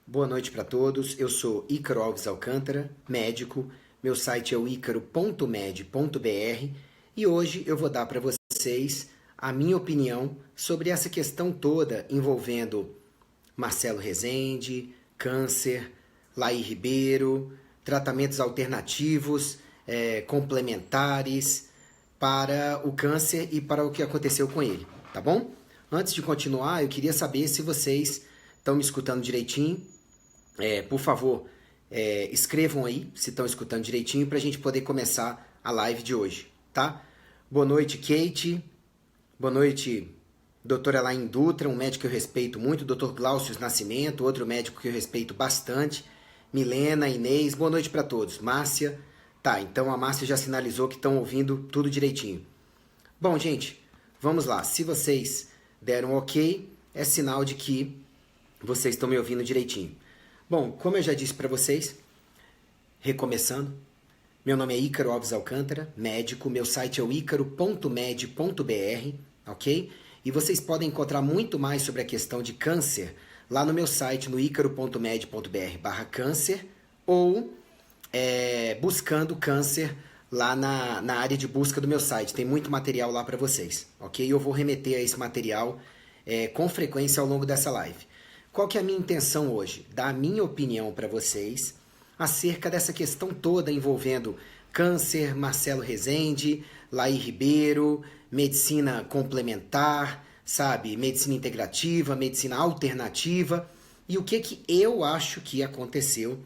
Boa noite para todos. Eu sou Ícaro Alves Alcântara, médico. Meu site é o icaro.med.br e hoje eu vou dar para vocês a minha opinião sobre essa questão toda envolvendo Marcelo Rezende, câncer, Laí Ribeiro, tratamentos alternativos, complementares para o câncer e para o que aconteceu com ele, tá bom? Antes de continuar, eu queria saber se vocês estão me escutando direitinho. Por favor, escrevam aí se estão escutando direitinho para a gente poder começar a live de hoje, tá? Boa noite, Kate. Boa noite, doutora Elaine Dutra, um médico que eu respeito muito. Doutor Glaucio Nascimento, outro médico que eu respeito bastante. Milena, Inês, boa noite para todos. Márcia, tá, então a Márcia já sinalizou que estão ouvindo tudo direitinho. Bom, gente, vamos lá. Se vocês deram ok, é sinal de que vocês estão me ouvindo direitinho. Bom, como eu já disse para vocês, recomeçando, meu nome é Ícaro Alves Alcântara, médico, meu site é o icaro.med.br, ok? E vocês podem encontrar muito mais sobre a questão de câncer lá no meu site, no icaro.med.br/câncer, ou buscando câncer lá na área de busca do meu site. Tem muito material lá para vocês, ok? Eu vou remeter a esse material com frequência ao longo dessa live. Qual que é a minha intenção hoje? Dar a minha opinião para vocês acerca dessa questão toda envolvendo câncer, Marcelo Rezende, Laí Ribeiro, medicina complementar, sabe? Medicina integrativa, medicina alternativa e o que eu acho que aconteceu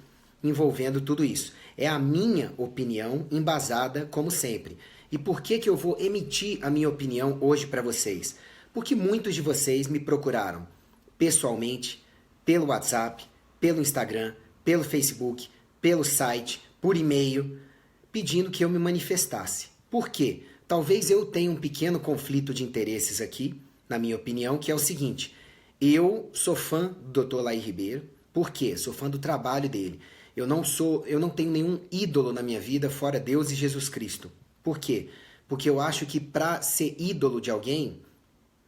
envolvendo tudo isso. É a minha opinião embasada como sempre. E por que eu vou emitir a minha opinião hoje para vocês? Porque muitos de vocês me procuraram pessoalmente, pelo WhatsApp, pelo Instagram, pelo Facebook, pelo site, por e-mail, pedindo que eu me manifestasse. Por quê? Talvez eu tenha um pequeno conflito de interesses aqui, na minha opinião, que é o seguinte: eu sou fã do Dr. Laí Ribeiro. Por quê? Sou fã do trabalho dele. Eu não tenho nenhum ídolo na minha vida fora Deus e Jesus Cristo. Por quê? Porque eu acho que para ser ídolo de alguém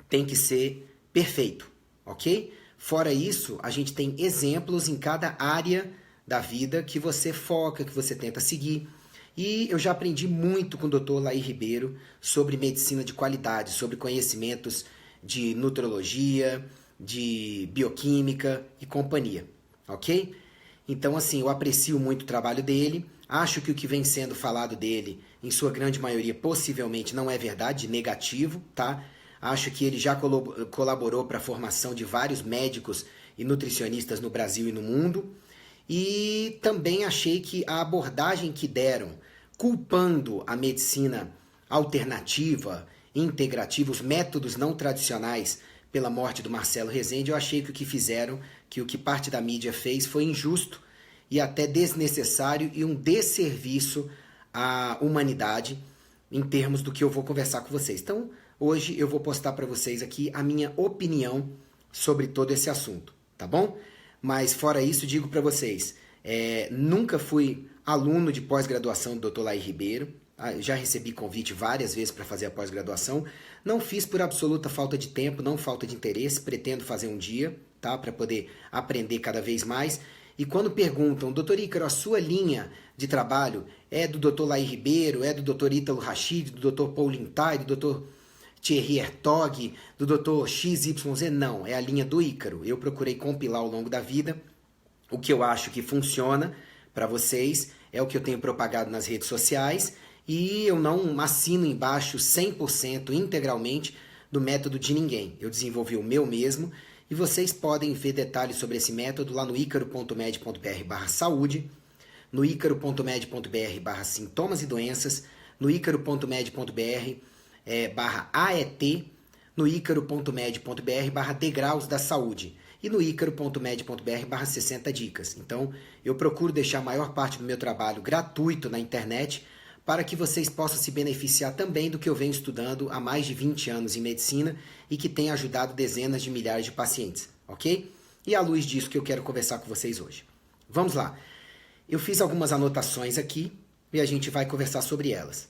tem que ser perfeito, ok? Fora isso, a gente tem exemplos em cada área da vida que você foca, que você tenta seguir. E eu já aprendi muito com o Dr. Laí Ribeiro sobre medicina de qualidade, sobre conhecimentos de nutrologia, de bioquímica e companhia, ok? Então, assim, eu aprecio muito o trabalho dele. Acho que o que vem sendo falado dele, em sua grande maioria, possivelmente não é verdade, negativo, tá? Acho que ele já colaborou para a formação de vários médicos e nutricionistas no Brasil e no mundo. E também achei que a abordagem que deram, culpando a medicina alternativa, integrativa, os métodos não tradicionais pela morte do Marcelo Rezende, eu achei que o que fizeram, que o que parte da mídia fez, foi injusto e até desnecessário e um desserviço à humanidade em termos do que eu vou conversar com vocês. Então, hoje eu vou postar para vocês aqui a minha opinião sobre todo esse assunto, tá bom? Mas fora isso, digo para vocês, nunca fui aluno de pós-graduação do Dr. Laí Ribeiro, já recebi convite várias vezes para fazer a pós-graduação, não fiz por absoluta falta de tempo, não falta de interesse, pretendo fazer um dia, tá? Para poder aprender cada vez mais. E quando perguntam, doutor Ícaro, a sua linha de trabalho é do Dr. Laí Ribeiro, é do Dr. Ítalo Rachid, do Dr. Paulo Tai, do Dr. Thierry Hertog, do Dr. XYZ, não, é a linha do Ícaro. Eu procurei compilar ao longo da vida o que eu acho que funciona para vocês, é o que eu tenho propagado nas redes sociais e eu não assino embaixo 100% integralmente do método de ninguém. Eu desenvolvi o meu mesmo e vocês podem ver detalhes sobre esse método lá no icaro.med.br/saúde, no icaro.med.br/sintomas e doenças, no icaro.med.br /AET, no icaro.med.br/degraus da saúde e no icaro.med.br/60 dicas. Então, eu procuro deixar a maior parte do meu trabalho gratuito na internet para que vocês possam se beneficiar também do que eu venho estudando há mais de 20 anos em medicina e que tem ajudado dezenas de milhares de pacientes, ok? E à luz disso que eu quero conversar com vocês hoje. Vamos lá. Eu fiz algumas anotações aqui e a gente vai conversar sobre elas.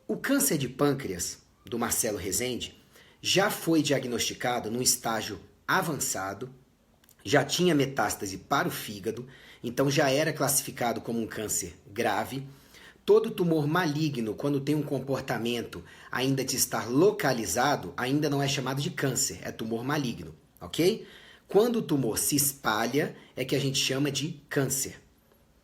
O câncer de pâncreas do Marcelo Rezende já foi diagnosticado num estágio avançado, já tinha metástase para o fígado, então já era classificado como um câncer grave. Todo tumor maligno, quando tem um comportamento ainda de estar localizado, ainda não é chamado de câncer, é tumor maligno, ok? Quando o tumor se espalha, é que a gente chama de câncer,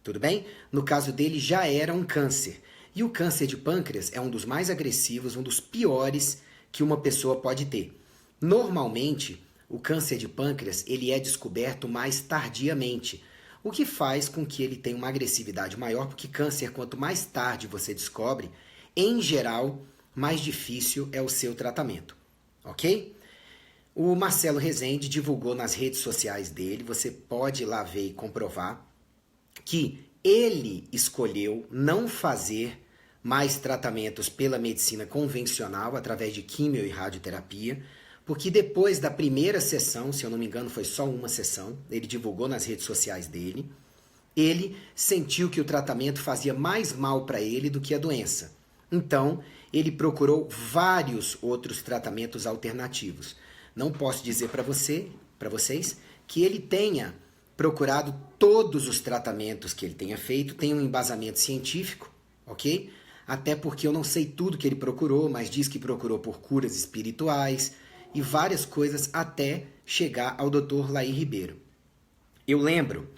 tudo bem? No caso dele, já era um câncer. E o câncer de pâncreas é um dos mais agressivos, um dos piores que uma pessoa pode ter. Normalmente, o câncer de pâncreas ele é descoberto mais tardiamente, o que faz com que ele tenha uma agressividade maior, porque câncer, quanto mais tarde você descobre, em geral, mais difícil é o seu tratamento, ok? O Marcelo Rezende divulgou nas redes sociais dele, você pode ir lá ver e comprovar, que ele escolheu não fazer mais tratamentos pela medicina convencional, através de quimio e radioterapia, porque depois da primeira sessão, se eu não me engano foi só uma sessão, ele divulgou nas redes sociais dele, ele sentiu que o tratamento fazia mais mal para ele do que a doença. Então, ele procurou vários outros tratamentos alternativos. Não posso dizer para vocês, que ele tenha procurado todos os tratamentos que ele tenha feito, tem um embasamento científico, ok? Até porque eu não sei tudo que ele procurou, mas diz que procurou por curas espirituais e várias coisas até chegar ao Dr. Laí Ribeiro. Eu lembro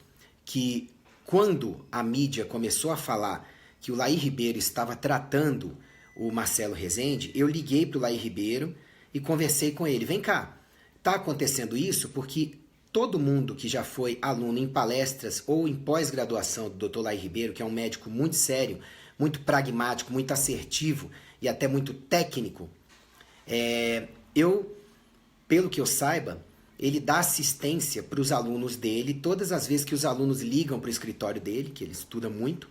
que quando a mídia começou a falar que o Laí Ribeiro estava tratando o Marcelo Rezende, eu liguei para o Laí Ribeiro e conversei com ele. Vem cá, está acontecendo isso porque todo mundo que já foi aluno em palestras ou em pós-graduação do Dr. Laí Ribeiro, que é um médico muito sério, muito pragmático, muito assertivo e até muito técnico, pelo que eu saiba, ele dá assistência para os alunos dele todas as vezes que os alunos ligam para o escritório dele, que ele estuda muito,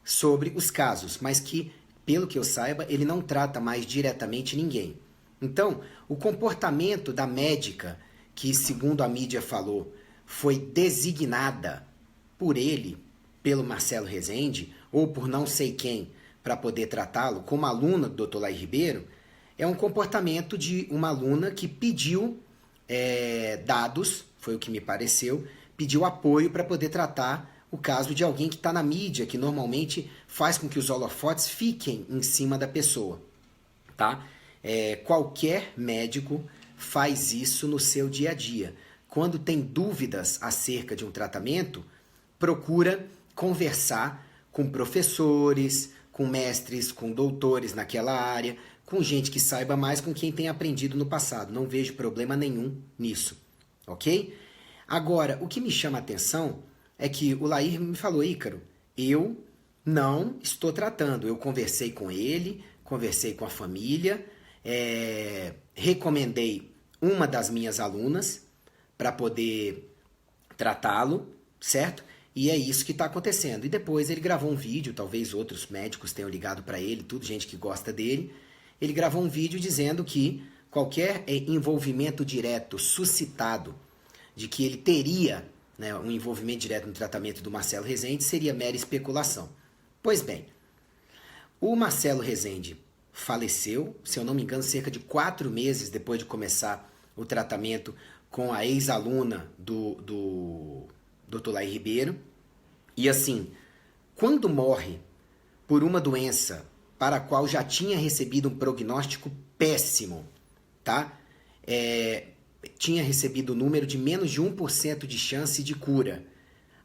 sobre os casos, mas que, pelo que eu saiba, ele não trata mais diretamente ninguém. Então, o comportamento da médica, que segundo a mídia falou, foi designada por ele, pelo Marcelo Rezende, ou por não sei quem, para poder tratá-lo, como aluna do Dr. Laí Ribeiro, é um comportamento de uma aluna que pediu dados, foi o que me pareceu, pediu apoio para poder tratar o caso de alguém que está na mídia, que normalmente faz com que os holofotes fiquem em cima da pessoa, tá? Qualquer médico faz isso no seu dia a dia. Quando tem dúvidas acerca de um tratamento, procura conversar com professores, com mestres, com doutores naquela área, com gente que saiba mais, com quem tem aprendido no passado. Não vejo problema nenhum nisso, ok? Agora, o que me chama a atenção é que o Laí me falou, Ícaro, eu não estou tratando. Eu conversei com ele, conversei com a família, recomendei uma das minhas alunas para poder tratá-lo, certo? E é isso que está acontecendo. E depois ele gravou um vídeo, talvez outros médicos tenham ligado para ele, tudo gente que gosta dele. Ele gravou um vídeo dizendo que qualquer envolvimento direto suscitado de que ele teria, né, um envolvimento direto no tratamento do Marcelo Rezende seria mera especulação. Pois bem, o Marcelo Rezende faleceu, se eu não me engano, cerca de 4 meses depois de começar o tratamento com a ex-aluna do Dr. Laí Ribeiro. E assim, quando morre por uma doença para a qual já tinha recebido um prognóstico péssimo, tá? Tinha recebido o número de menos de 1% de chance de cura.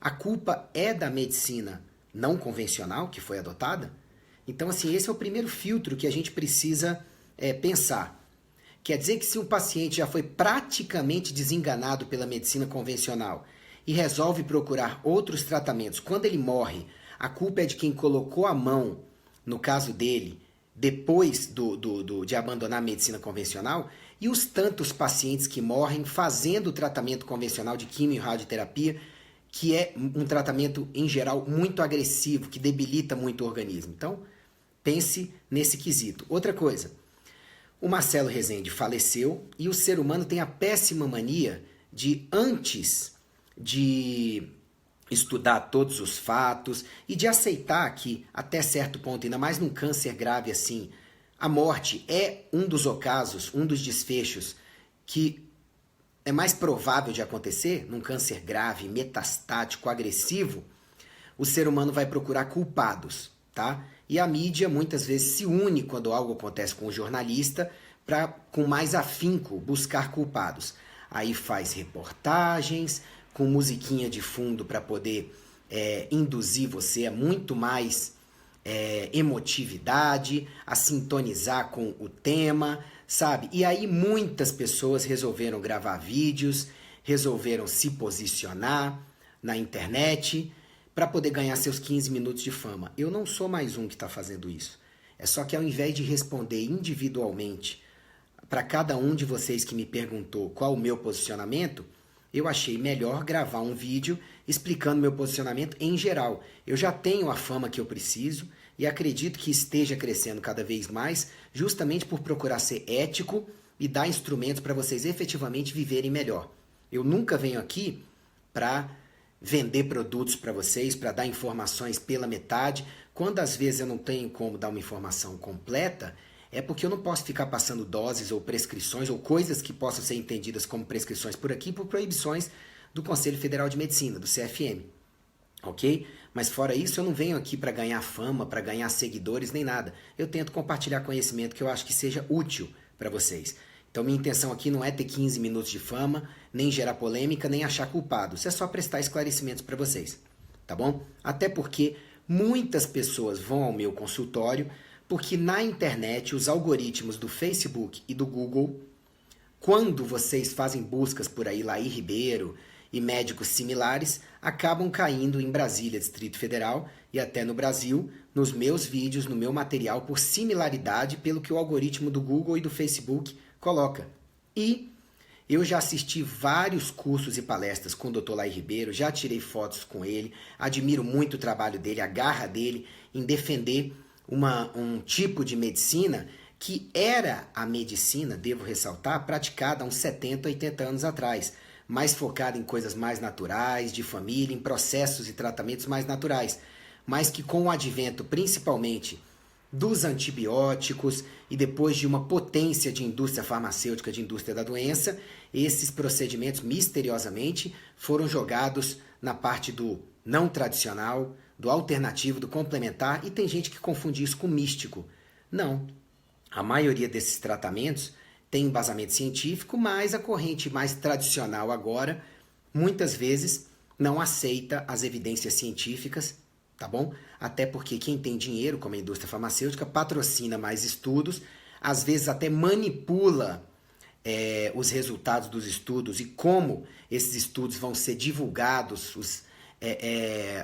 A culpa é da medicina não convencional que foi adotada? Então, assim, esse é o primeiro filtro que a gente precisa pensar. Quer dizer que se um paciente já foi praticamente desenganado pela medicina convencional e resolve procurar outros tratamentos, quando ele morre, a culpa é de quem colocou a mão, no caso dele, depois de abandonar a medicina convencional, e os tantos pacientes que morrem fazendo o tratamento convencional de quimio e radioterapia, que é um tratamento, em geral, muito agressivo, que debilita muito o organismo. Então, pense nesse quesito. Outra coisa, o Marcelo Rezende faleceu e o ser humano tem a péssima mania de, antes de estudar todos os fatos e de aceitar que, até certo ponto, ainda mais num câncer grave assim, a morte é um dos ocasos, um dos desfechos que é mais provável de acontecer, num câncer grave, metastático, agressivo, o ser humano vai procurar culpados, tá? E a mídia muitas vezes se une quando algo acontece com o jornalista para, com mais afinco, buscar culpados. Aí faz reportagens com musiquinha de fundo para poder induzir você a muito mais emotividade, a sintonizar com o tema, sabe? E aí muitas pessoas resolveram gravar vídeos, resolveram se posicionar na internet para poder ganhar seus 15 minutos de fama. Eu não sou mais um que está fazendo isso. É só que ao invés de responder individualmente para cada um de vocês que me perguntou qual o meu posicionamento, eu achei melhor gravar um vídeo explicando meu posicionamento em geral. Eu já tenho a fama que eu preciso e acredito que esteja crescendo cada vez mais, justamente por procurar ser ético e dar instrumentos para vocês efetivamente viverem melhor. Eu nunca venho aqui para vender produtos para vocês, para dar informações pela metade. Quando às vezes eu não tenho como dar uma informação completa, é porque eu não posso ficar passando doses ou prescrições ou coisas que possam ser entendidas como prescrições por aqui por proibições do Conselho Federal de Medicina, do CFM, ok? Mas fora isso, eu não venho aqui para ganhar fama, para ganhar seguidores, nem nada. Eu tento compartilhar conhecimento que eu acho que seja útil para vocês. Então minha intenção aqui não é ter 15 minutos de fama, nem gerar polêmica, nem achar culpados. É só prestar esclarecimentos para vocês, tá bom? Até porque muitas pessoas vão ao meu consultório porque na internet os algoritmos do Facebook e do Google, quando vocês fazem buscas por aí, Laí Ribeiro e médicos similares, acabam caindo em Brasília, Distrito Federal e até no Brasil, nos meus vídeos, no meu material, por similaridade pelo que o algoritmo do Google e do Facebook coloca. E eu já assisti vários cursos e palestras com o Dr. Laí Ribeiro, já tirei fotos com ele, admiro muito o trabalho dele, a garra dele em defender um tipo de medicina que era a medicina, devo ressaltar, praticada há uns 70, 80 anos atrás, mais focada em coisas mais naturais, de família, em processos e tratamentos mais naturais, mas que com o advento principalmente dos antibióticos e depois de uma potência de indústria farmacêutica, de indústria da doença, esses procedimentos misteriosamente foram jogados na parte do não tradicional, do alternativo, do complementar, e tem gente que confunde isso com místico. Não. A maioria desses tratamentos tem embasamento científico, mas a corrente mais tradicional agora, muitas vezes, não aceita as evidências científicas, tá bom? Até porque quem tem dinheiro, como a indústria farmacêutica, patrocina mais estudos, às vezes até manipula os resultados dos estudos e como esses estudos vão ser divulgados,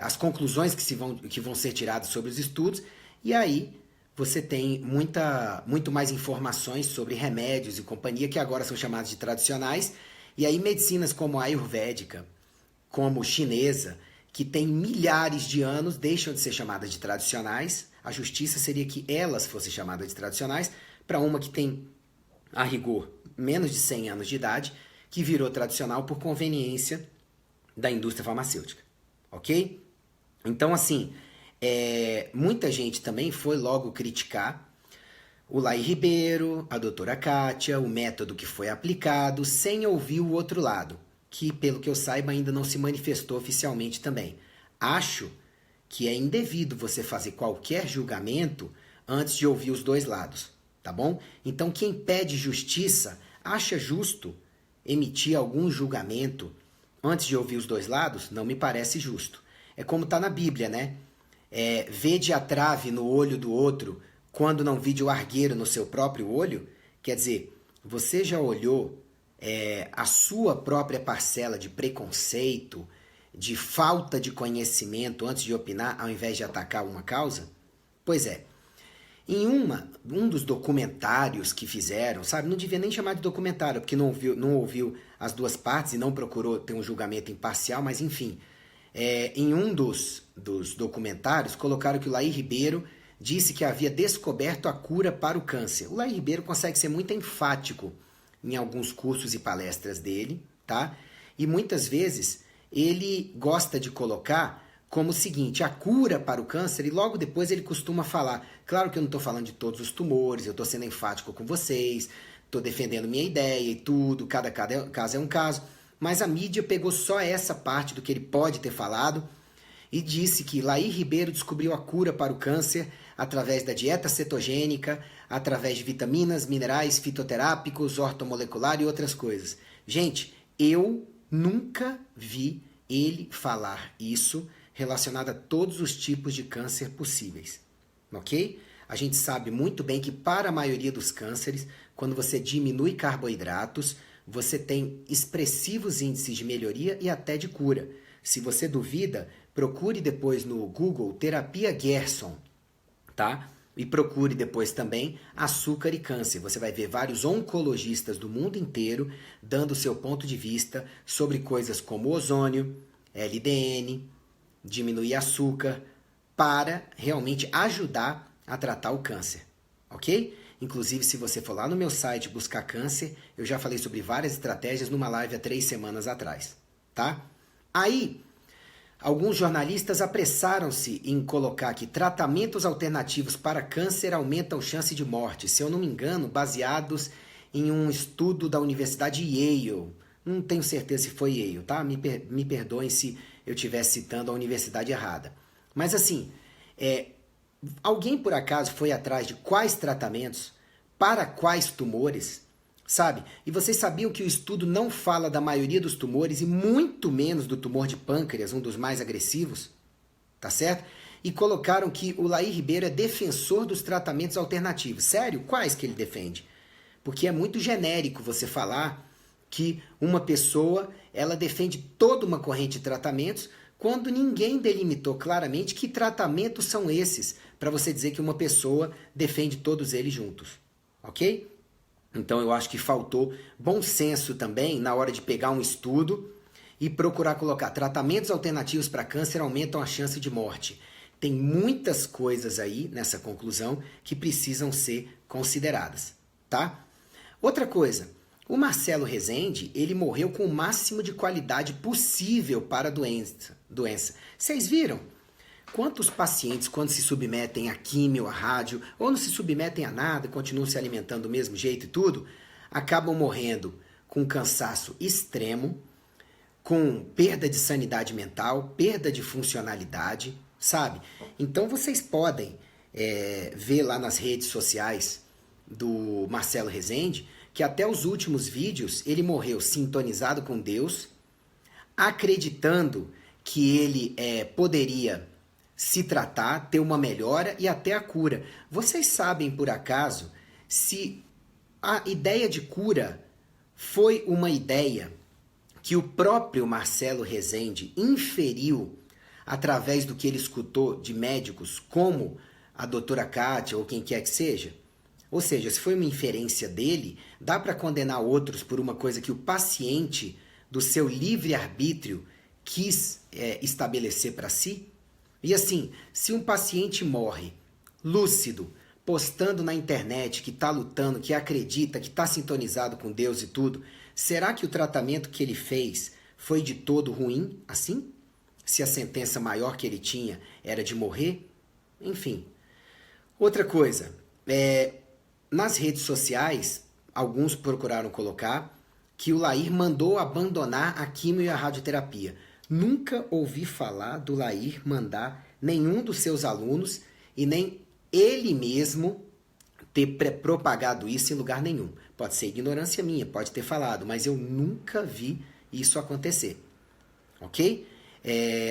as conclusões que vão ser tiradas sobre os estudos, e aí você tem muito mais informações sobre remédios e companhia, que agora são chamados de tradicionais, e aí medicinas como a ayurvédica, como chinesa, que tem milhares de anos, deixam de ser chamadas de tradicionais. A justiça seria que elas fossem chamadas de tradicionais, para uma que tem, a rigor, menos de 100 anos de idade, que virou tradicional por conveniência da indústria farmacêutica. Ok? Então, assim, muita gente também foi logo criticar o Laí Ribeiro, a doutora Kátia, o método que foi aplicado, sem ouvir o outro lado, que, pelo que eu saiba, ainda não se manifestou oficialmente também. Acho que é indevido você fazer qualquer julgamento antes de ouvir os dois lados, tá bom? Então, quem pede justiça acha justo emitir algum julgamento antes de ouvir os dois lados? Não me parece justo. É como está na Bíblia, né? Vede a trave no olho do outro quando não vide o argueiro no seu próprio olho. Quer dizer, você já olhou a sua própria parcela de preconceito, de falta de conhecimento antes de opinar, ao invés de atacar uma causa? Pois é. Em um dos documentários que fizeram, sabe, não devia nem chamar de documentário, porque não ouviu as duas partes e não procurou ter um julgamento imparcial, mas enfim, em um dos documentários colocaram que o Laí Ribeiro disse que havia descoberto a cura para o câncer. O Laí Ribeiro consegue ser muito enfático em alguns cursos e palestras dele, tá? E muitas vezes ele gosta de colocar como o seguinte, a cura para o câncer, e logo depois ele costuma falar, claro que eu não estou falando de todos os tumores, eu estou sendo enfático com vocês, tô defendendo minha ideia e tudo, cada caso é um caso, mas a mídia pegou só essa parte do que ele pode ter falado e disse que Laí Ribeiro descobriu a cura para o câncer através da dieta cetogênica, através de vitaminas, minerais, fitoterápicos, ortomolecular e outras coisas. Gente, eu nunca vi ele falar isso relacionado a todos os tipos de câncer possíveis, ok? A gente sabe muito bem que para a maioria dos cânceres, quando você diminui carboidratos, você tem expressivos índices de melhoria e até de cura. Se você duvida, procure depois no Google terapia Gerson, tá? E procure depois também açúcar e câncer. Você vai ver vários oncologistas do mundo inteiro dando seu ponto de vista sobre coisas como ozônio, LDN, diminuir açúcar, para realmente ajudar a tratar o câncer, ok? Inclusive, se você for lá no meu site buscar câncer, eu já falei sobre várias estratégias numa live há 3 semanas atrás, tá? Aí, alguns jornalistas apressaram-se em colocar que tratamentos alternativos para câncer aumentam chance de morte, se eu não me engano, baseados em um estudo da Universidade Yale. Não tenho certeza se foi Yale, tá? Me perdoem se eu estiver citando a universidade errada. Mas assim, alguém por acaso foi atrás de quais tratamentos, para quais tumores, sabe? E vocês sabiam que o estudo não fala da maioria dos tumores e muito menos do tumor de pâncreas, um dos mais agressivos, tá certo? E colocaram que o Laí Ribeiro é defensor dos tratamentos alternativos. Sério? Quais que ele defende? Porque é muito genérico você falar que uma pessoa, ela defende toda uma corrente de tratamentos, quando ninguém delimitou claramente que tratamentos são esses, para você dizer que uma pessoa defende todos eles juntos, ok? Então eu acho que faltou bom senso também na hora de pegar um estudo e procurar colocar tratamentos alternativos para câncer aumentam a chance de morte. Tem muitas coisas aí nessa conclusão que precisam ser consideradas, tá? Outra coisa, o Marcelo Rezende, ele morreu com o máximo de qualidade possível para a doença. Vocês viram? Quantos pacientes, quando se submetem a químio, a rádio, ou não se submetem a nada, continuam se alimentando do mesmo jeito e tudo, acabam morrendo com cansaço extremo, com perda de sanidade mental, perda de funcionalidade, sabe? Então vocês podem ver lá nas redes sociais do Marcelo Rezende que até os últimos vídeos ele morreu sintonizado com Deus, acreditando que ele poderia se tratar, ter uma melhora e até a cura. Vocês sabem, por acaso, se a ideia de cura foi uma ideia que o próprio Marcelo Rezende inferiu através do que ele escutou de médicos como a doutora Kátia ou quem quer que seja? Ou seja, se foi uma inferência dele, dá para condenar outros por uma coisa que o paciente, do seu livre-arbítrio, quis estabelecer para si? E assim, se um paciente morre lúcido, postando na internet que está lutando, que acredita, que está sintonizado com Deus e tudo, será que o tratamento que ele fez foi de todo ruim assim? Se a sentença maior que ele tinha era de morrer? Enfim. Outra coisa, nas redes sociais, alguns procuraram colocar que o Laí mandou abandonar a quimio e a radioterapia. Nunca ouvi falar do Laí mandar nenhum dos seus alunos e nem ele mesmo ter propagado isso em lugar nenhum. Pode ser ignorância minha, pode ter falado, mas eu nunca vi isso acontecer. Ok?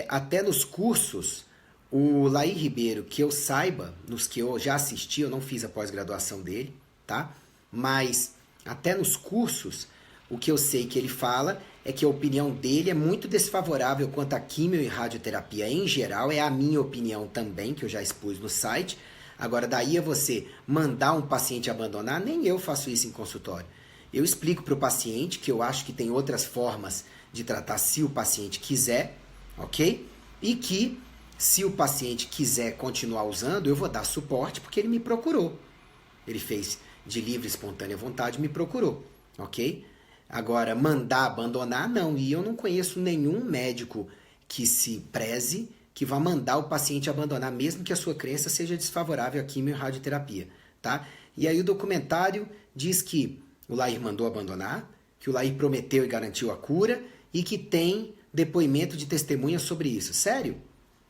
Até nos cursos, o Laí Ribeiro, que eu saiba, nos que eu já assisti, eu não fiz a pós-graduação dele, tá? Mas até nos cursos, o que eu sei que ele fala é que a opinião dele é muito desfavorável quanto à quimio e radioterapia em geral, é a minha opinião também, que eu já expus no site. Agora, daí a você mandar um paciente abandonar, nem eu faço isso em consultório. Eu explico para o paciente que eu acho que tem outras formas de tratar se o paciente quiser, ok? E que se o paciente quiser continuar usando, eu vou dar suporte porque ele me procurou. Ele fez de livre e espontânea vontade, me procurou, ok? Agora, mandar abandonar, não. E eu não conheço nenhum médico que se preze que vá mandar o paciente abandonar, mesmo que a sua crença seja desfavorável à quimio e radioterapia, tá? E aí o documentário diz que o Lair mandou abandonar, que o Lair prometeu e garantiu a cura e que tem depoimento de testemunha sobre isso. Sério?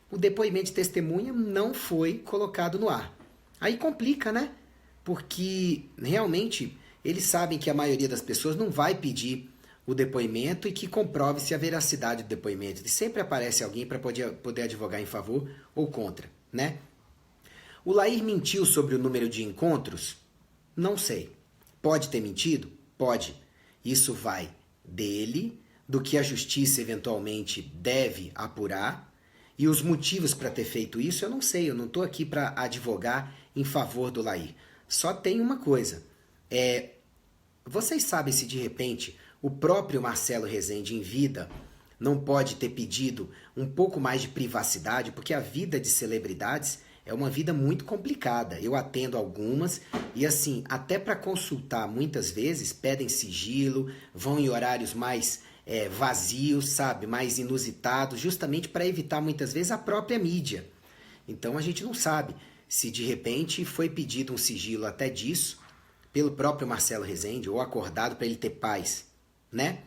O depoimento de testemunha não foi colocado no ar. Aí complica, né? Porque realmente eles sabem que a maioria das pessoas não vai pedir o depoimento e que comprove-se a veracidade do depoimento. E sempre aparece alguém para poder advogar em favor ou contra, né? O Lair mentiu sobre o número de encontros? Não sei. Pode ter mentido? Pode. Isso vai dele, do que a justiça eventualmente deve apurar, e os motivos para ter feito isso eu não sei, eu não estou aqui para advogar em favor do Lair. Só tem uma coisa, vocês sabem se de repente o próprio Marcelo Rezende em vida não pode ter pedido um pouco mais de privacidade, porque a vida de celebridades é uma vida muito complicada. Eu atendo algumas e assim, até para consultar muitas vezes pedem sigilo, vão em horários mais vazios, sabe, mais inusitados, justamente para evitar muitas vezes a própria mídia. Então a gente não sabe se de repente foi pedido um sigilo até disso pelo próprio Marcelo Rezende ou acordado para ele ter paz, né?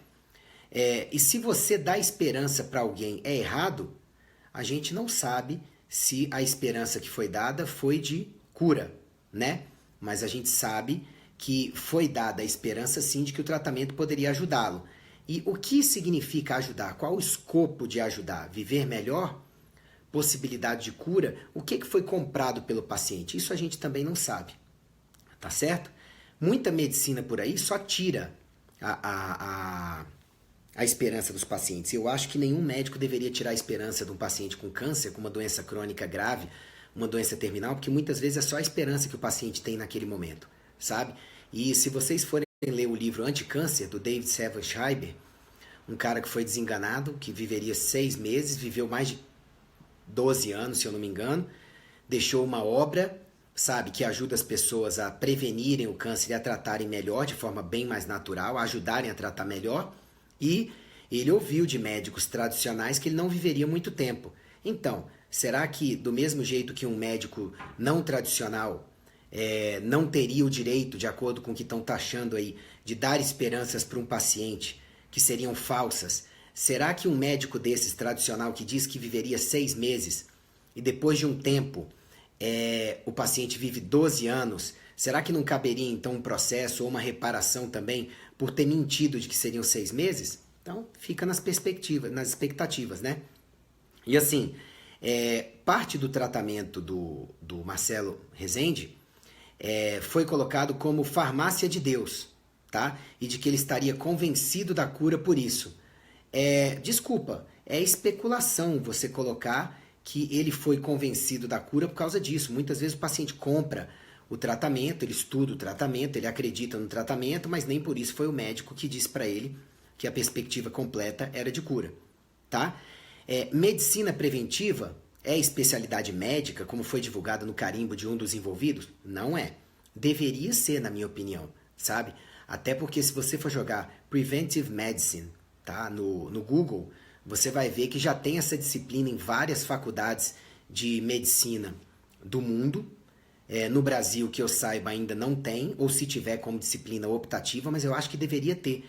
E se você dá esperança para alguém é errado, a gente não sabe se a esperança que foi dada foi de cura, né? Mas a gente sabe que foi dada a esperança sim de que o tratamento poderia ajudá-lo. E o que significa ajudar? Qual o escopo de ajudar? Viver melhor? Possibilidade de cura? O que foi comprado pelo paciente? Isso a gente também não sabe, tá certo? Muita medicina por aí só tira a esperança dos pacientes. Eu acho que nenhum médico deveria tirar a esperança de um paciente com câncer, com uma doença crônica grave, uma doença terminal, porque muitas vezes é só a esperança que o paciente tem naquele momento, sabe? E se vocês forem ler o livro Anticâncer, do David Severn Schreiber, um cara que foi desenganado, que viveria 6 meses, viveu mais de 12 anos, se eu não me engano, deixou uma obra, sabe, que ajuda as pessoas a prevenirem o câncer e a tratarem melhor, de forma bem mais natural, a ajudarem a tratar melhor. E ele ouviu de médicos tradicionais que ele não viveria muito tempo. Então, será que do mesmo jeito que um médico não tradicional não teria o direito, de acordo com o que estão taxando aí, de dar esperanças para um paciente que seriam falsas, será que um médico desses tradicional que diz que viveria 6 meses e depois de um tempo o paciente vive 12 anos, será que não caberia então um processo ou uma reparação também por ter mentido de que seriam 6 meses? Então fica nas perspectivas, nas expectativas, né? E assim, parte do tratamento do Marcelo Rezende foi colocado como farmácia de Deus, tá? E de que ele estaria convencido da cura por isso. Desculpa, é especulação você colocar que ele foi convencido da cura por causa disso. Muitas vezes o paciente compra o tratamento, ele estuda o tratamento, ele acredita no tratamento, mas nem por isso foi o médico que disse para ele que a perspectiva completa era de cura, tá? Medicina preventiva é especialidade médica, como foi divulgado no carimbo de um dos envolvidos? Não é. Deveria ser, na minha opinião, sabe? Até porque se você for jogar Preventive Medicine, tá? No Google, você vai ver que já tem essa disciplina em várias faculdades de medicina do mundo. No Brasil, que eu saiba, ainda não tem, ou se tiver como disciplina optativa, mas eu acho que deveria ter,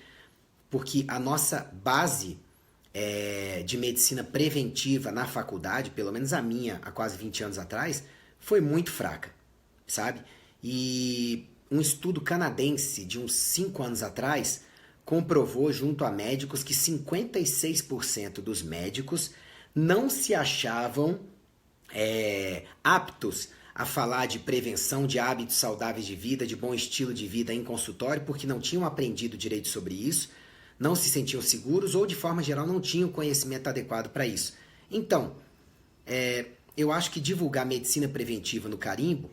porque a nossa base de medicina preventiva na faculdade, pelo menos a minha, há quase 20 anos atrás, foi muito fraca, sabe? E um estudo canadense de uns 5 anos atrás comprovou junto a médicos que 56% dos médicos não se achavam aptos a falar de prevenção, de hábitos saudáveis de vida, de bom estilo de vida em consultório, porque não tinham aprendido direito sobre isso, não se sentiam seguros ou, de forma geral, não tinham conhecimento adequado para isso. Então, eu acho que divulgar medicina preventiva no carimbo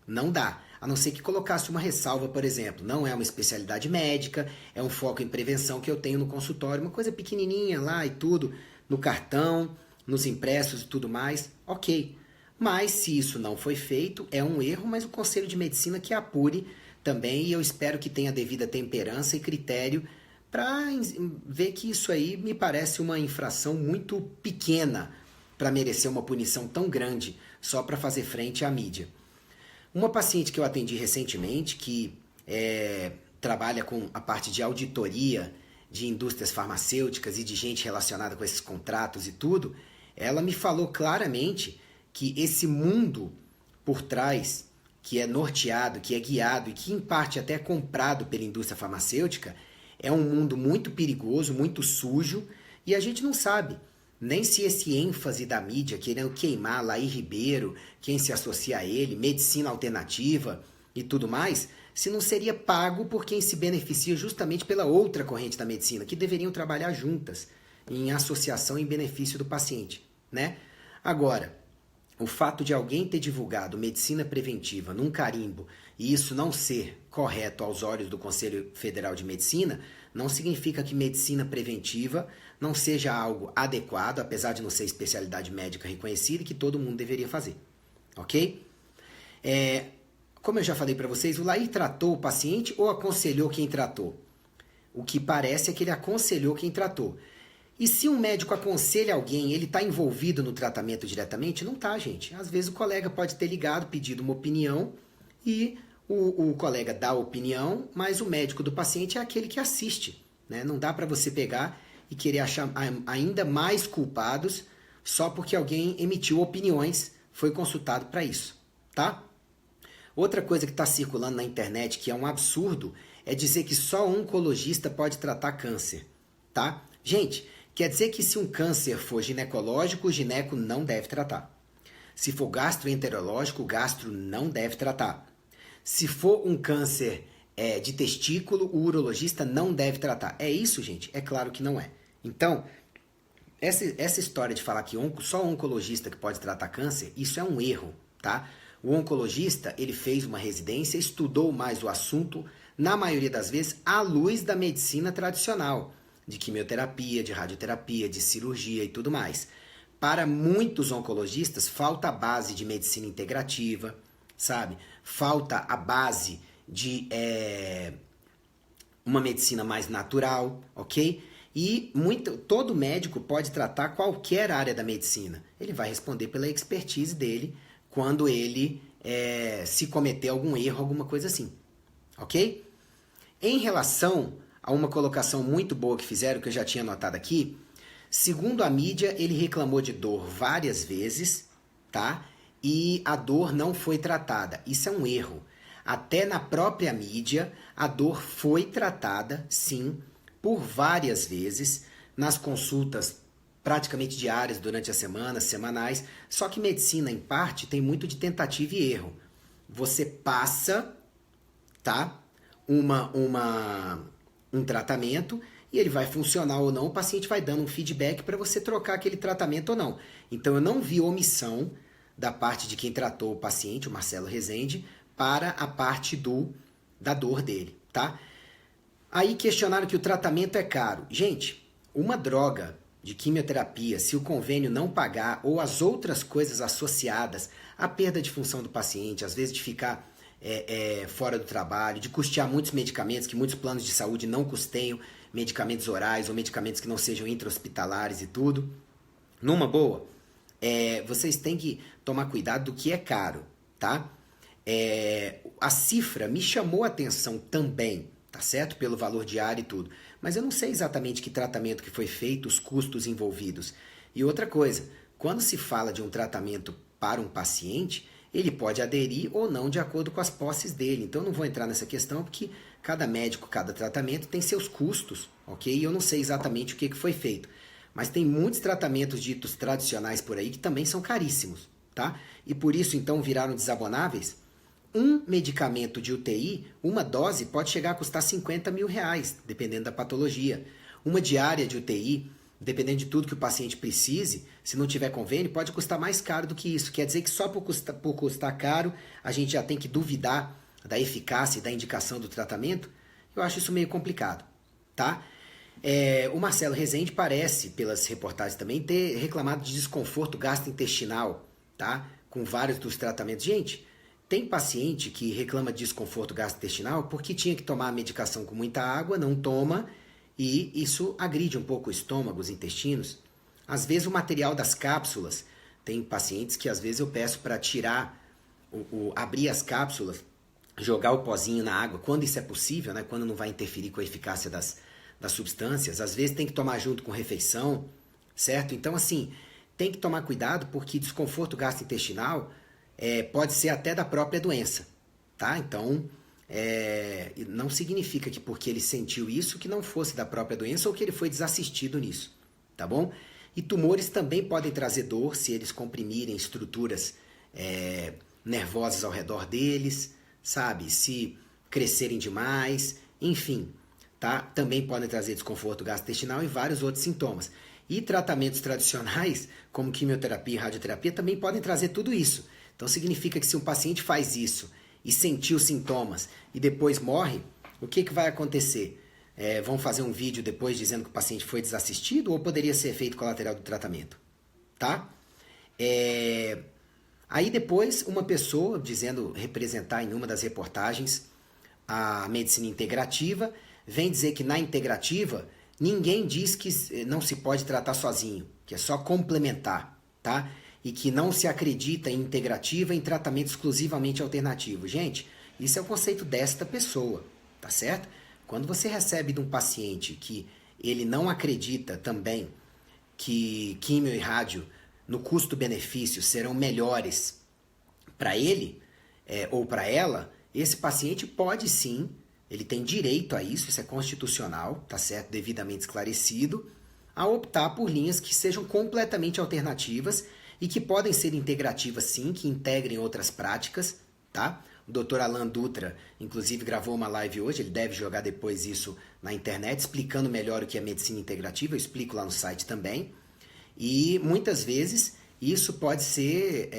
não dá, a não ser que colocasse uma ressalva, por exemplo, não é uma especialidade médica, é um foco em prevenção que eu tenho no consultório, uma coisa pequenininha lá e tudo, no cartão, nos impressos e tudo mais, ok. Mas se isso não foi feito, é um erro, mas o Conselho de Medicina que apure também, e eu espero que tenha devida temperança e critério para ver que isso aí me parece uma infração muito pequena para merecer uma punição tão grande só para fazer frente à mídia. Uma paciente que eu atendi recentemente, que trabalha com a parte de auditoria de indústrias farmacêuticas e de gente relacionada com esses contratos e tudo, ela me falou claramente que esse mundo por trás, que é norteado, que é guiado e que em parte até é comprado pela indústria farmacêutica, é um mundo muito perigoso, muito sujo, e a gente não sabe nem se esse ênfase da mídia querendo queimar Laí Ribeiro, quem se associa a ele, medicina alternativa e tudo mais, se não seria pago por quem se beneficia justamente pela outra corrente da medicina, que deveriam trabalhar juntas, em associação em benefício do paciente, né? Agora, o fato de alguém ter divulgado medicina preventiva num carimbo e isso não ser correto aos olhos do Conselho Federal de Medicina, não significa que medicina preventiva não seja algo adequado, apesar de não ser especialidade médica reconhecida e que todo mundo deveria fazer, ok? Como eu já falei para vocês, o Laí tratou o paciente ou aconselhou quem tratou? O que parece é que ele aconselhou quem tratou. E se um médico aconselha alguém, ele está envolvido no tratamento diretamente? Não está, gente. Às vezes o colega pode ter ligado, pedido uma opinião e o colega dá a opinião, mas o médico do paciente é aquele que assiste, né? Não dá para você pegar e querer achar ainda mais culpados só porque alguém emitiu opiniões, foi consultado para isso, tá? Outra coisa que está circulando na internet, que é um absurdo, é dizer que só um oncologista pode tratar câncer, tá? Gente, quer dizer que se um câncer for ginecológico, o gineco não deve tratar. Se for gastroenterológico, o gastro não deve tratar. Se for um câncer de testículo, o urologista não deve tratar. É isso, gente? É claro que não é. Então, essa história de falar que só um oncologista que pode tratar câncer, isso é um erro, tá? O oncologista, ele fez uma residência, estudou mais o assunto, na maioria das vezes, à luz da medicina tradicional, de quimioterapia, de radioterapia, de cirurgia e tudo mais. Para muitos oncologistas, falta a base de medicina integrativa, sabe? Falta a base de uma medicina mais natural, ok? E todo médico pode tratar qualquer área da medicina. Ele vai responder pela expertise dele quando ele se cometer algum erro, alguma coisa assim, ok? Em relação a uma colocação muito boa que fizeram, que eu já tinha notado aqui, segundo a mídia, ele reclamou de dor várias vezes, tá? E a dor não foi tratada. Isso é um erro. Até na própria mídia, a dor foi tratada, sim, por várias vezes, nas consultas praticamente diárias durante a semana, semanais. Só que medicina, em parte, tem muito de tentativa e erro. Você passa, tá? Um tratamento e ele vai funcionar ou não, o paciente vai dando um feedback para você trocar aquele tratamento ou não. Então eu não vi omissão da parte de quem tratou o paciente, o Marcelo Rezende, para a parte da dor dele, tá? Aí questionaram que o tratamento é caro. Gente, uma droga de quimioterapia, se o convênio não pagar ou as outras coisas associadas à perda de função do paciente, às vezes de ficar fora do trabalho, de custear muitos medicamentos que muitos planos de saúde não custeiam, medicamentos orais ou medicamentos que não sejam intra-hospitalares e tudo. Numa boa, vocês têm que tomar cuidado do que é caro, tá? A cifra me chamou a atenção também, tá certo? Pelo valor diário e tudo. Mas eu não sei exatamente que tratamento que foi feito, os custos envolvidos. E outra coisa, quando se fala de um tratamento para um paciente, ele pode aderir ou não de acordo com as posses dele. Então eu não vou entrar nessa questão porque cada médico, cada tratamento tem seus custos, ok? E eu não sei exatamente o que foi feito. Mas tem muitos tratamentos ditos tradicionais por aí que também são caríssimos, tá? E por isso então viraram desabonáveis. Um medicamento de UTI, uma dose, pode chegar a custar 50 mil reais, dependendo da patologia. Uma diária de UTI, dependendo de tudo que o paciente precise, se não tiver convênio, pode custar mais caro do que isso. Quer dizer que só por custar caro, a gente já tem que duvidar da eficácia e da indicação do tratamento? Eu acho isso meio complicado, tá? O Marcelo Rezende parece, pelas reportagens também, ter reclamado de desconforto gastrointestinal, tá? Com vários dos tratamentos. Gente, tem paciente que reclama de desconforto gastrointestinal porque tinha que tomar a medicação com muita água, não toma, e isso agride um pouco o estômago, os intestinos. Às vezes o material das cápsulas, tem pacientes que às vezes eu peço para tirar, abrir as cápsulas jogar o pozinho na água, quando isso é possível, né? Quando não vai interferir com a eficácia das substâncias. Às vezes tem que tomar junto com refeição, certo? Então, assim, tem que tomar cuidado porque desconforto gastrointestinal pode ser até da própria doença, tá? Então, não significa que porque ele sentiu isso que não fosse da própria doença ou que ele foi desassistido nisso, tá bom? E tumores também podem trazer dor se eles comprimirem estruturas nervosas ao redor deles, sabe? Se crescerem demais, enfim, tá? Também podem trazer desconforto gastrointestinal e vários outros sintomas. E tratamentos tradicionais, como quimioterapia e radioterapia, também podem trazer tudo isso. Então significa que se um paciente faz isso e sentiu sintomas e depois morre, o que vai acontecer? Vão fazer um vídeo depois dizendo que o paciente foi desassistido ou poderia ser efeito colateral do tratamento? Tá? Aí depois uma pessoa dizendo representar em uma das reportagens a medicina integrativa, vem dizer que na integrativa ninguém diz que não se pode tratar sozinho, que é só complementar, tá? E que não se acredita em integrativa em tratamento exclusivamente alternativo. Gente, isso é o conceito desta pessoa, tá certo? Quando você recebe de um paciente que ele não acredita também que químio e rádio no custo-benefício serão melhores para ele ou para ela, esse paciente pode sim, ele tem direito a isso é constitucional, tá certo? Devidamente esclarecido, a optar por linhas que sejam completamente alternativas e que podem ser integrativas sim, que integrem outras práticas, tá? O Dr. Alan Dutra, inclusive, gravou uma live hoje, ele deve jogar depois isso na internet, explicando melhor o que é medicina integrativa, eu explico lá no site também. E muitas vezes isso pode ser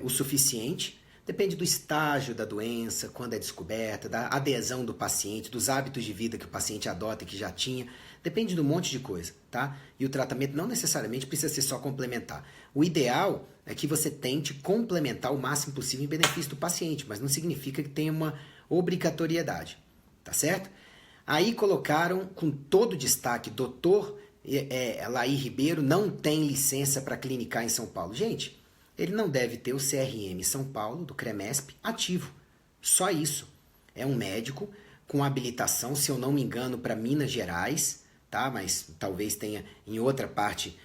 o suficiente, depende do estágio da doença, quando é descoberta, da adesão do paciente, dos hábitos de vida que o paciente adota e que já tinha, depende de um monte de coisa, tá? E o tratamento não necessariamente precisa ser só complementar. O ideal é que você tente complementar o máximo possível em benefício do paciente, mas não significa que tenha uma obrigatoriedade, tá certo? Aí colocaram com todo destaque, doutor Laí Ribeiro não tem licença para clinicar em São Paulo. Gente, ele não deve ter o CRM São Paulo, do CREMESP, ativo. Só isso. É um médico com habilitação, se eu não me engano, para Minas Gerais, tá? Mas talvez tenha em outra parte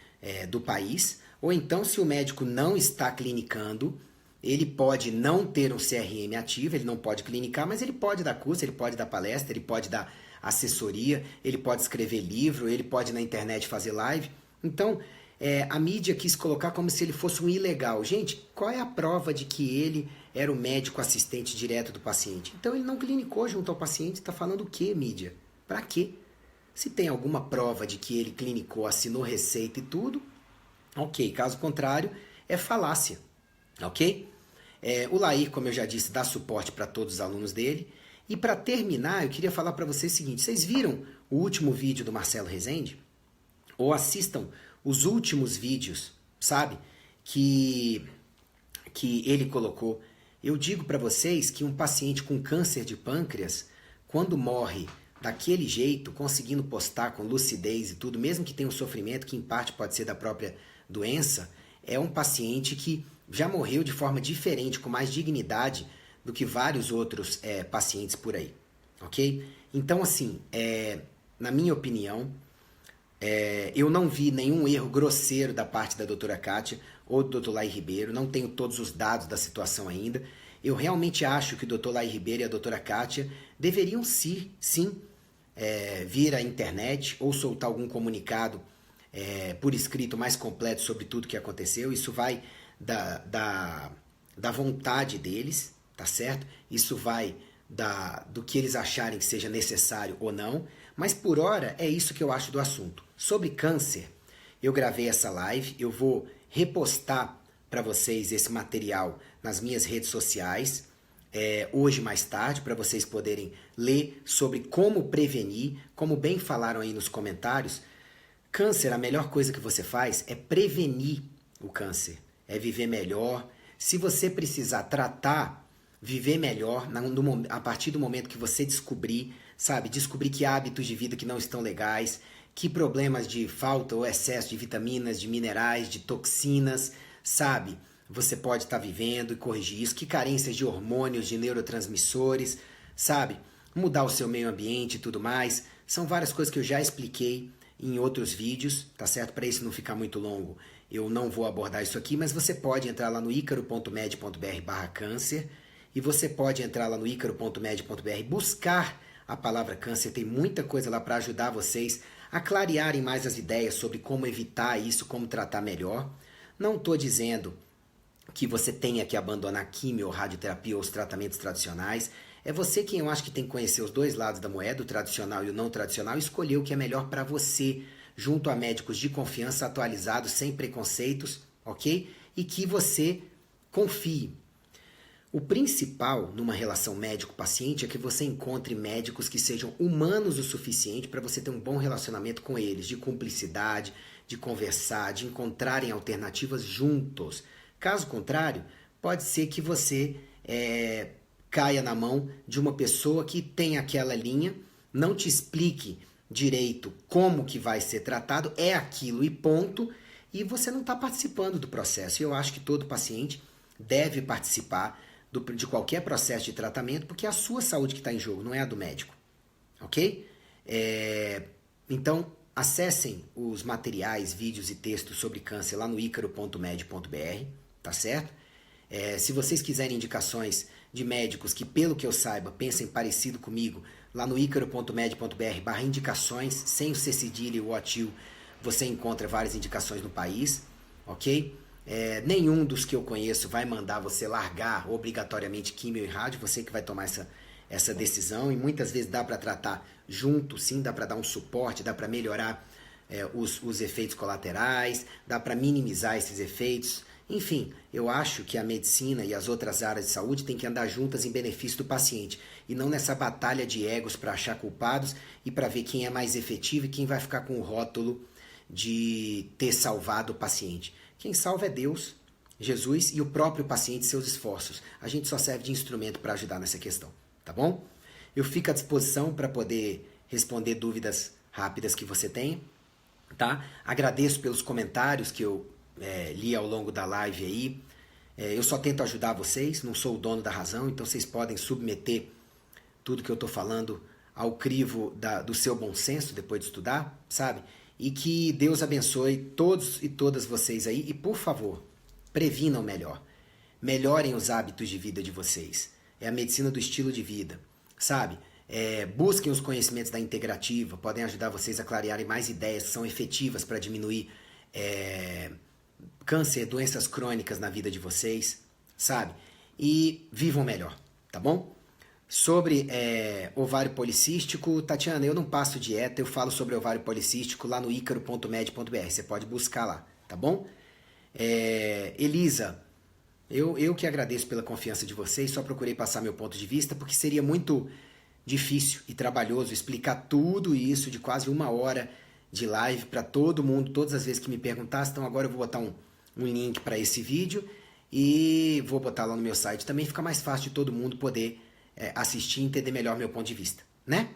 do país. Ou então, se o médico não está clinicando, ele pode não ter um CRM ativo, ele não pode clinicar, mas ele pode dar curso, ele pode dar palestra, ele pode dar assessoria, ele pode escrever livro, ele pode na internet fazer live. Então, a mídia quis colocar como se ele fosse um ilegal. Gente, qual é a prova de que ele era o médico assistente direto do paciente? Então ele não clinicou junto ao paciente, está falando o quê, mídia? Para quê? Se tem alguma prova de que ele clinicou, assinou receita e tudo, ok. Caso contrário, é falácia, ok? O Laí, como eu já disse, dá suporte para todos os alunos dele. E para terminar, eu queria falar para vocês o seguinte, vocês viram o último vídeo do Marcelo Rezende? Ou assistam os últimos vídeos, sabe? Que ele colocou. Eu digo para vocês que um paciente com câncer de pâncreas, quando morre daquele jeito, conseguindo postar com lucidez e tudo, mesmo que tenha um sofrimento que em parte pode ser da própria doença, é um paciente que já morreu de forma diferente, com mais dignidade do que vários outros pacientes por aí, ok? Então, assim, na minha opinião, eu não vi nenhum erro grosseiro da parte da doutora Kátia ou do doutor Laí Ribeiro, não tenho todos os dados da situação ainda. Eu realmente acho que o doutor Laí Ribeiro e a doutora Kátia deveriam sim vir à internet ou soltar algum comunicado por escrito mais completo sobre tudo que aconteceu. Isso vai da vontade deles, tá certo? Isso vai do que eles acharem que seja necessário ou não, mas por hora é isso que eu acho do assunto. Sobre câncer, eu gravei essa live, eu vou repostar para vocês esse material nas minhas redes sociais, hoje mais tarde, para vocês poderem ler sobre como prevenir, como bem falaram aí nos comentários. Câncer, a melhor coisa que você faz é prevenir o câncer, é viver melhor. Se você precisar tratar, viver melhor a partir do momento que você descobrir que hábitos de vida que não estão legais, que problemas de falta ou excesso de vitaminas, de minerais, de toxinas, você pode estar vivendo e corrigir isso, que carências de hormônios, de neurotransmissores, sabe? Mudar o seu meio ambiente e tudo mais. São várias coisas que eu já expliquei em outros vídeos, tá certo? Para isso não ficar muito longo, eu não vou abordar isso aqui, mas você pode entrar lá no icaro.med.br/câncer e você pode entrar lá no icaro.med.br, buscar a palavra câncer, tem muita coisa lá para ajudar vocês a clarearem mais as ideias sobre como evitar isso, como tratar melhor. Não estou dizendo que você tenha que abandonar a quimio ou radioterapia ou os tratamentos tradicionais. É você quem eu acho que tem que conhecer os dois lados da moeda, o tradicional e o não tradicional, e escolher o que é melhor para você, junto a médicos de confiança atualizados, sem preconceitos, ok? E que você confie. O principal numa relação médico-paciente é que você encontre médicos que sejam humanos o suficiente para você ter um bom relacionamento com eles, de cumplicidade, de conversar, de encontrarem alternativas juntos. Caso contrário, pode ser que você caia na mão de uma pessoa que tem aquela linha, não te explique direito como que vai ser tratado, é aquilo e ponto, e você não está participando do processo. Eu acho que todo paciente deve participar de qualquer processo de tratamento, porque é a sua saúde que está em jogo, não é a do médico, ok? Então, acessem os materiais, vídeos e textos sobre câncer lá no icaro.med.br, tá certo? Se vocês quiserem indicações de médicos que, pelo que eu saiba, pensem parecido comigo, lá no icaro.med.br/indicações, sem o C cedilha e o OTIL, você encontra várias indicações no país, ok? Nenhum dos que eu conheço vai mandar você largar obrigatoriamente quimio e rádio, você que vai tomar essa decisão, e muitas vezes dá para tratar junto, sim, dá para dar um suporte, dá para melhorar os efeitos colaterais, dá para minimizar esses efeitos. Enfim, eu acho que a medicina e as outras áreas de saúde têm que andar juntas em benefício do paciente e não nessa batalha de egos para achar culpados e para ver quem é mais efetivo e quem vai ficar com o rótulo de ter salvado o paciente. Quem salva é Deus, Jesus e o próprio paciente e seus esforços. A gente só serve de instrumento para ajudar nessa questão, tá bom? Eu fico à disposição para poder responder dúvidas rápidas que você tenha, tá? Agradeço pelos comentários que eu li ao longo da live aí. Eu só tento ajudar vocês, não sou o dono da razão, então vocês podem submeter tudo que eu estou falando ao crivo do seu bom senso depois de estudar, sabe? E que Deus abençoe todos e todas vocês aí. E, por favor, previnam melhor. Melhorem os hábitos de vida de vocês. É a medicina do estilo de vida, sabe? Busquem os conhecimentos da integrativa, podem ajudar vocês a clarearem mais ideias que são efetivas para diminuir câncer, doenças crônicas na vida de vocês, sabe? E vivam melhor, tá bom? Sobre ovário policístico, Tatiana, eu não passo dieta, eu falo sobre ovário policístico lá no icaro.med.br, você pode buscar lá, tá bom? Elisa, eu que agradeço pela confiança de vocês, só procurei passar meu ponto de vista, porque seria muito difícil e trabalhoso explicar tudo isso de quase 1 hora de live para todo mundo, todas as vezes que me perguntassem. Então agora eu vou botar um link para esse vídeo e vou botar lá no meu site também, fica mais fácil de todo mundo poder assistir e entender melhor meu ponto de vista, né?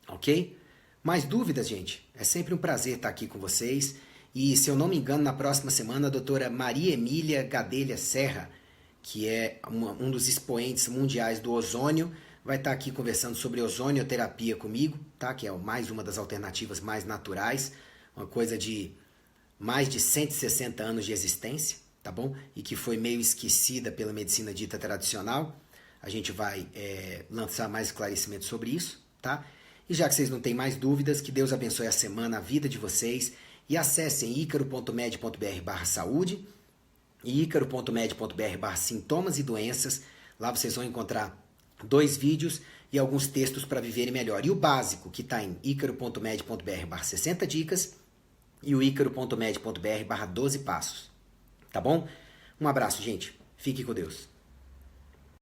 Ok? Mais dúvidas, gente? É sempre um prazer estar aqui com vocês. E, se eu não me engano, na próxima semana, a doutora Maria Emília Gadelha Serra, que é um dos expoentes mundiais do ozônio, vai estar aqui conversando sobre ozonioterapia comigo, tá? Que é mais uma das alternativas mais naturais, uma coisa de mais de 160 anos de existência, tá bom? E que foi meio esquecida pela medicina dita tradicional. A gente vai lançar mais esclarecimentos sobre isso, tá? E já que vocês não têm mais dúvidas, que Deus abençoe a semana, a vida de vocês, e acessem icaro.med.br/saúde e icaro.med.br/sintomas e doenças. Lá vocês vão encontrar 2 vídeos e alguns textos para viverem melhor. E o básico, que está em icaro.med.br/60 dicas e o icaro.med.br/12 passos. Tá bom? Um abraço, gente. Fique com Deus.